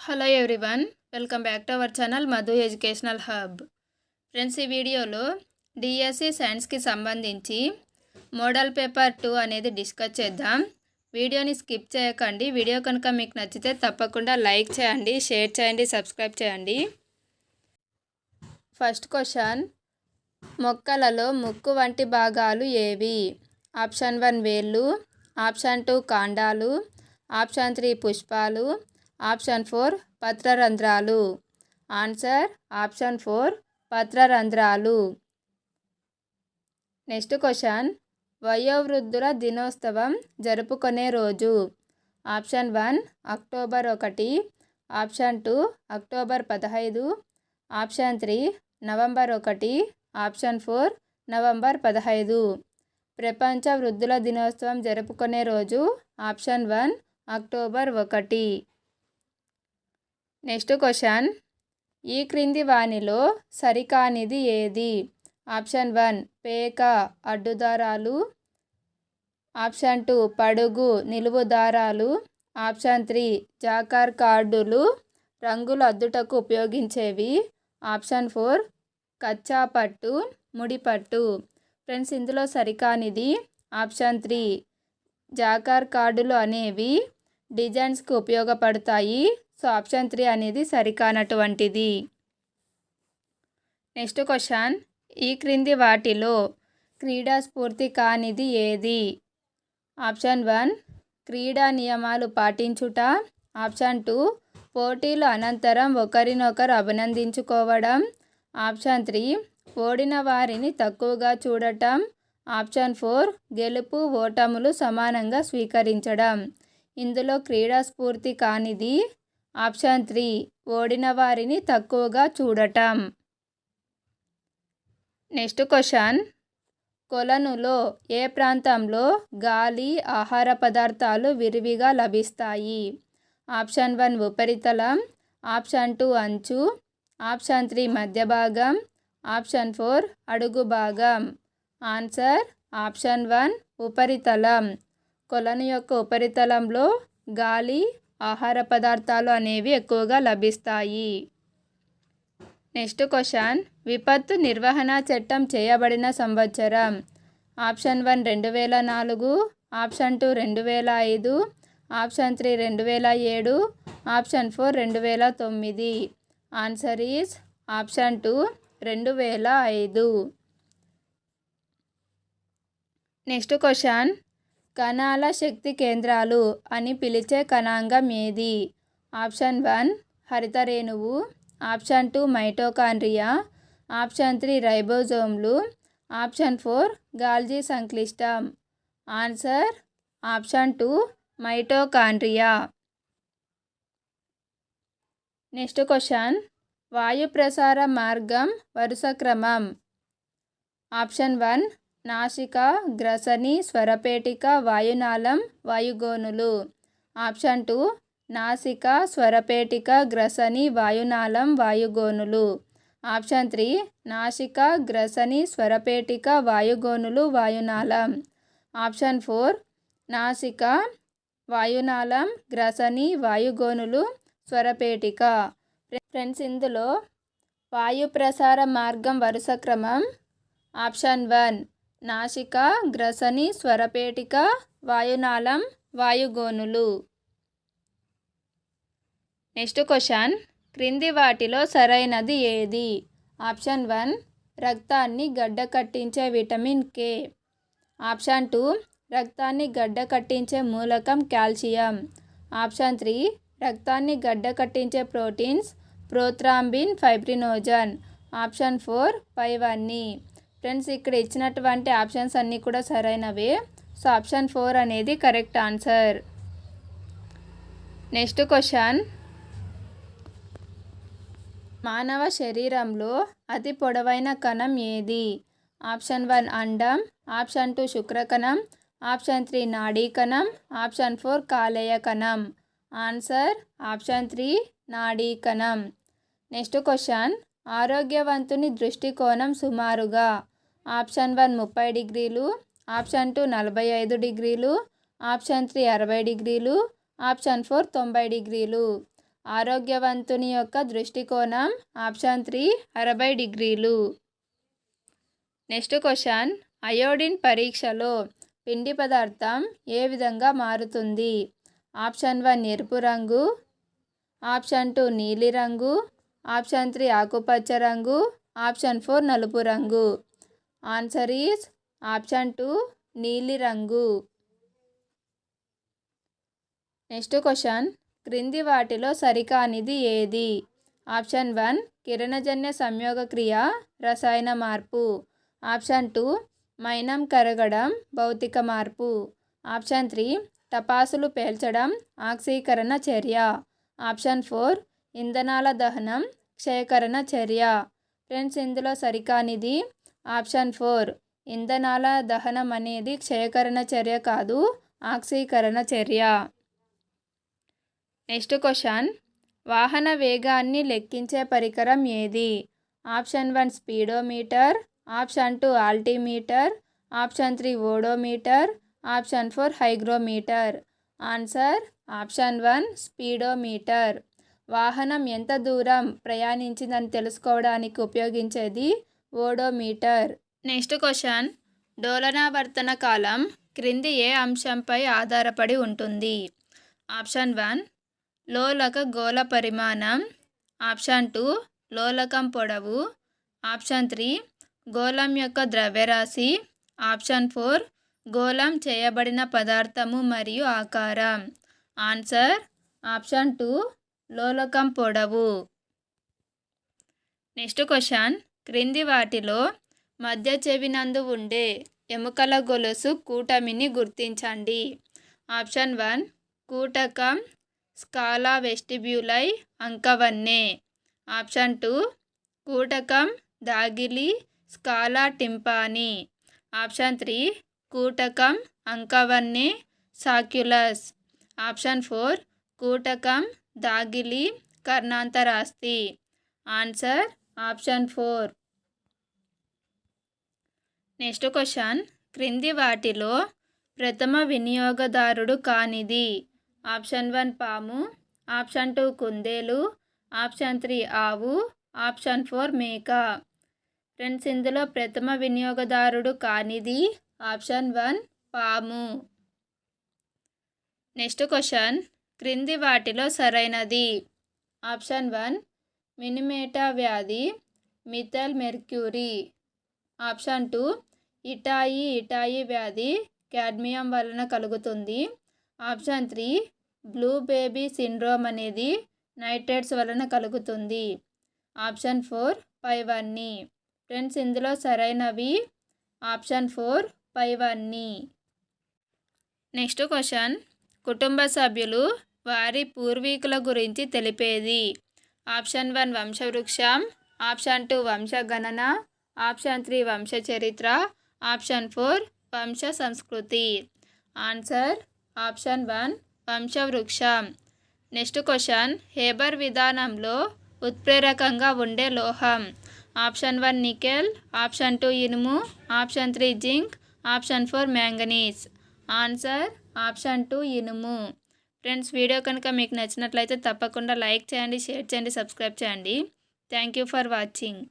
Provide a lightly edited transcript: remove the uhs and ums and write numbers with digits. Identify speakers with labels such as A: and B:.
A: Hello everyone, welcome back to our channel Madhu educational hub. Friends, ఈ వీడియోలో DSC సైన్స్కి సంబంధించి మోడల్ పేపర్ 2 అనేది డిస్కస్ చేద్దాం. వీడియోని స్కిప్ చేయకండి. వీడియో కనుక మీకు నచ్చితే తప్పకుండా లైక్ చేయండి, షేర్ చేయండి, సబ్స్క్రైబ్ చేయండి. ఫస్ట్ క్వశ్చన్, మొక్కలలో ముక్కు వంటి భాగాలు ఏవి? ఆప్షన్ 1 వేళ్ళు, ఆప్షన్ 2 కాండాలు, ఆప్షన్ 3 పుష్పాలు, ఆప్షన్ 4 పత్రరంధ్రాలు. ఆన్సర్ ఆప్షన్ 4 పత్రరంధ్రాలు. నెక్స్ట్ క్వశ్చన్, వయోవృద్ధుల దినోత్సవం జరుపుకునే రోజు? Option 1 October 1, option 2 October 15, option 3 November 1, option 4 November 15. ప్రపంచ వృద్ధుల దినోత్సవం జరుపుకునే రోజు ఆప్షన్ 1 అక్టోబర్ 1. నెక్స్ట్ క్వశ్చన్, ఈ క్రింది వానిలో సరికానిది ఏది? ఆప్షన్ 1 పేక అడ్డుదారాలు, ఆప్షన్ 2 పడుగు నిలువు దారాలు, ఆప్షన్ 3 జాకార్ కార్డులు రంగులు అద్దుటకు ఉపయోగించేవి, ఆప్షన్ 4 కచ్చా పట్టు ముడిపట్టు. ఫ్రెండ్స్, ఇందులో సరికానిది ఆప్షన్ 3 జాకార్ కార్డులు అనేవి డిజైన్స్కి ఉపయోగపడతాయి. సో ఆప్షన్ 3 అనేది సరికానటువంటిది. నెక్స్ట్ క్వశ్చన్, ఈ క్రింది వాటిలో క్రీడా స్ఫూర్తి కానిది ఏది? ఆప్షన్ 1 క్రీడా నియమాలు పాటించుట, ఆప్షన్ 2 పోటీల అనంతరం ఒకరినొకరు అభినందించుకోవడం, ఆప్షన్ 3 ఓడిన వారిని తక్కువగా చూడటం, ఆప్షన్ 4 గెలుపు ఓటములు సమానంగా స్వీకరించడం. ఇందులో క్రీడా స్ఫూర్తి కానిది ఆప్షన్ 3 ఓడిన వారిని తక్కువగా చూడటం. నెక్స్ట్ క్వశ్చన్, కొలనులో ఏ ప్రాంతంలో గాలి ఆహార పదార్థాలు విరివిగా లభిస్తాయి? ఆప్షన్ 1 ఉపరితలం, ఆప్షన్ 2 అంచు, ఆప్షన్ 3 మధ్య భాగం, ఆప్షన్ 4 అడుగు భాగం. ఆన్సర్ ఆప్షన్ 1 ఉపరితలం. కొలను యొక్క ఉపరితలంలో గాలి ఆహార పదార్థాలు అనేవి ఎక్కువగా లభిస్తాయి. నెక్స్ట్ క్వశ్చన్, విపత్తు నిర్వహణ చట్టం చేయబడిన సంవత్సరం? Option 1 2004, option 2 2005, option 3 2007, option 4 2009. Answer is option 2 2005. Next question, కణాల శక్తి కేంద్రాలు అని పిలిచే కణాంగం ఏది? ఆప్షన్ 1 హరితరేణువు, ఆప్షన్ 2 మైటోకాండ్రియా, ఆప్షన్ 3 రైబోజోమ్లు, ఆప్షన్ 4 గాల్జీ సంక్లిష్టం. Answer option 2 mitochondria. Next question, వాయు ప్రసార మార్గం వరుస క్రమం? ఆప్షన్ 1 నాసిక, గ్రసని, స్వరపేటిక, వాయునాళం, వాయుగోనులు, ఆప్షన్ 2 నాసిక, స్వరపేటిక, గ్రసని, వాయునాళం, వాయుగోనులు, ఆప్షన్ 3 నాసిక, గ్రసని, స్వరపేటిక, వాయుగోనులు, వాయునాళం, ఆప్షన్ 4 నాసిక, వాయునాళం, గ్రసని, వాయుగోనులు, స్వరపేటిక. ఫ్రెండ్స్, ఇందులో వాయు ప్రసార మార్గం వరుస క్రమం ఆప్షన్ 1 నాసిక, గ్రసని, స్వరపేటిక, వాయునాళం, వాయుగోనులు. నెక్స్ట్ క్వశ్చన్, క్రింది వాటిలో సరైనది ఏది? ఆప్షన్ 1 రక్తాన్ని గడ్డ కట్టించే విటమిన్ కే, ఆప్షన్ 2 రక్తాన్ని గడ్డ కట్టించే మూలకం కాల్షియం, ఆప్షన్ 3 రక్తాన్ని గడ్డ కట్టించే ప్రోటీన్స్ ప్రోథ్రాంబిన్, ఫైబ్రినోజన్, ఆప్షన్ 4 పైవన్నీ. ఫ్రెండ్స్, ఇక్కడ ఇచ్చినటువంటి ఆప్షన్స్ అన్నీ కూడా సరైనవే. సో ఆప్షన్ 4 అనేది కరెక్ట్ ఆన్సర్. నెక్స్ట్ క్వశ్చన్, మానవ శరీరంలో అతి పొడవైన కణం ఏది? ఆప్షన్ 1 అండం, ఆప్షన్ 2 శుక్రకణం, ఆప్షన్ 3 నాడీ కణం, ఆప్షన్ 4 కాలేయ కణం. ఆన్సర్ ఆప్షన్ 3 నాడీ కణం. నెక్స్ట్ క్వశ్చన్, ఆరోగ్యవంతుని దృష్టికోణం సుమారుగా? ఆప్షన్ 1 30 డిగ్రీలు, ఆప్షన్ 2 45 డిగ్రీలు, ఆప్షన్ 3 60 డిగ్రీలు, ఆప్షన్ 4 90 డిగ్రీలు. ఆరోగ్యవంతుని యొక్క దృష్టికోణం ఆప్షన్ 3 60 డిగ్రీలు. నెక్స్ట్ క్వశ్చన్, అయోడిన్ పరీక్షలో పిండి పదార్థం ఏ విధంగా మారుతుంది? ఆప్షన్ 1 ఎరుపు రంగు, ఆప్షన్ 2 నీలిరంగు, ఆప్షన్ 3 ఆకుపచ్చ రంగు, ఆప్షన్ 4 నలుపు రంగు. ఆన్సర్ ఈజ్ ఆప్షన్ 2 నీలిరంగు. నెక్స్ట్ క్వశ్చన్, క్రింది వాటిలో సరికానిది ఏది? ఆప్షన్ 1 కిరణజన్య సంయోగక్రియ రసాయన మార్పు, ఆప్షన్ 2 మైనం కరగడం భౌతిక మార్పు, ఆప్షన్ 3 టపాసులు పేల్చడం ఆక్సీకరణ చర్య, ఆప్షన్ 4 ఇంధనాల దహనం క్షయకరణ చర్య. ఫ్రెండ్స్, ఇందులో సరికానిది ఆప్షన్ 4 ఇంధనాల దహనం అనేది క్షయకరణ చర్య కాదు, ఆక్సీకరణ చర్య. నెక్స్ట్ క్వశ్చన్, వాహన వేగాన్ని లెక్కించే పరికరం ఏది? Option 1 speedometer, option 2 altimeter, option 3 odometer, option 4 hygrometer. Answer option 1 speedometer. వాహనం ఎంత దూరం ప్రయాణించిందని తెలుసుకోవడానికి ఉపయోగించేది ఓడోమీటర్. నెక్స్ట్ క్వశ్చన్, డోలనావర్తన కాలం క్రింది ఏ అంశంపై ఆధారపడి ఉంటుంది? ఆప్షన్ 1 లోలక గోళ పరిమాణం, ఆప్షన్ 2 లోలకం పొడవు, ఆప్షన్ 3 గోళం యొక్క ద్రవ్యరాశి, ఆప్షన్ 4 గోళం చేయబడిన పదార్థము మరియు ఆకారం. ఆన్సర్ ఆప్షన్ 2 లోలకం పొడవు. నెక్స్ట్ క్వశ్చన్, క్రింది వాటిలో మధ్య చెవినందు ఉండే ఎముకల గొలుసు కూటమిని గుర్తించండి. ఆప్షన్ 1 కూటకం స్కాలా వెస్టిబ్యులై అంకవన్నె, ఆప్షన్ 2 కూటకం దాగిలి స్కాలా టింపాని, ఆప్షన్ 3 కూటకం అంకవన్నె సాక్యులస్, ఆప్షన్ 4 కూటకం దాగిలి కర్ణాంతరాస్తి. Answer option 4. నెక్స్ట్ క్వశ్చన్, క్రింది వాటిలో ప్రథమ వినియోగదారుడు కానిది? ఆప్షన్ 1 పాము, ఆప్షన్ 2 కుందేలు, ఆప్షన్ 3 ఆవు, ఆప్షన్ 4 మేక. ఫ్రెండ్స్, ఇందులో ప్రథమ వినియోగదారుడు కానిది ఆప్షన్ 1 పాము. నెక్స్ట్ క్వశ్చన్, క్రింది వాటిలో సరైనది? ఆప్షన్ 1 మినిమేటా వ్యాధి మిథైల్ మెర్క్యూరీ, ఆప్షన్ 2 ఇటాయి వ్యాధి కాడ్మియం వలన కలుగుతుంది, ఆప్షన్ 3 బ్లూ బేబీ సిండ్రోమ్ అనేది నైట్రేట్స్ వలన కలుగుతుంది, ఆప్షన్ 4 పైవన్నీ. ఫ్రెండ్స్, ఇందులో సరైనవి ఆప్షన్ 4 పైవన్నీ. నెక్స్ట్ క్వశ్చన్, కుటుంబ సభ్యులు వారి పూర్వీకుల గురించి తెలిపేది? ఆప్షన్ 1 వంశవృక్షం, ఆప్షన్ 2 వంశగణన, ఆప్షన్ 3 వంశ చరిత్ర, ఆప్షన్ 4 వంశ సంస్కృతి. ఆన్సర్ ఆప్షన్ 1 వంశవృక్షం. నెక్స్ట్ క్వశ్చన్, హేబర్ విధానంలో ఉత్ప్రేరకంగా ఉండే లోహం? ఆప్షన్ 1 నికెల్, ఆప్షన్ 2 ఇనుము, option 3 zinc, option 4 manganese. Answer option 2 ఇనుము. ఫ్రెండ్స్, వీడియో కనుక మీకు నచ్చినట్లయితే తప్పకుండా లైక్ చేయండి, షేర్ చేయండి, సబ్స్క్రైబ్ చేయండి. Thank you for watching.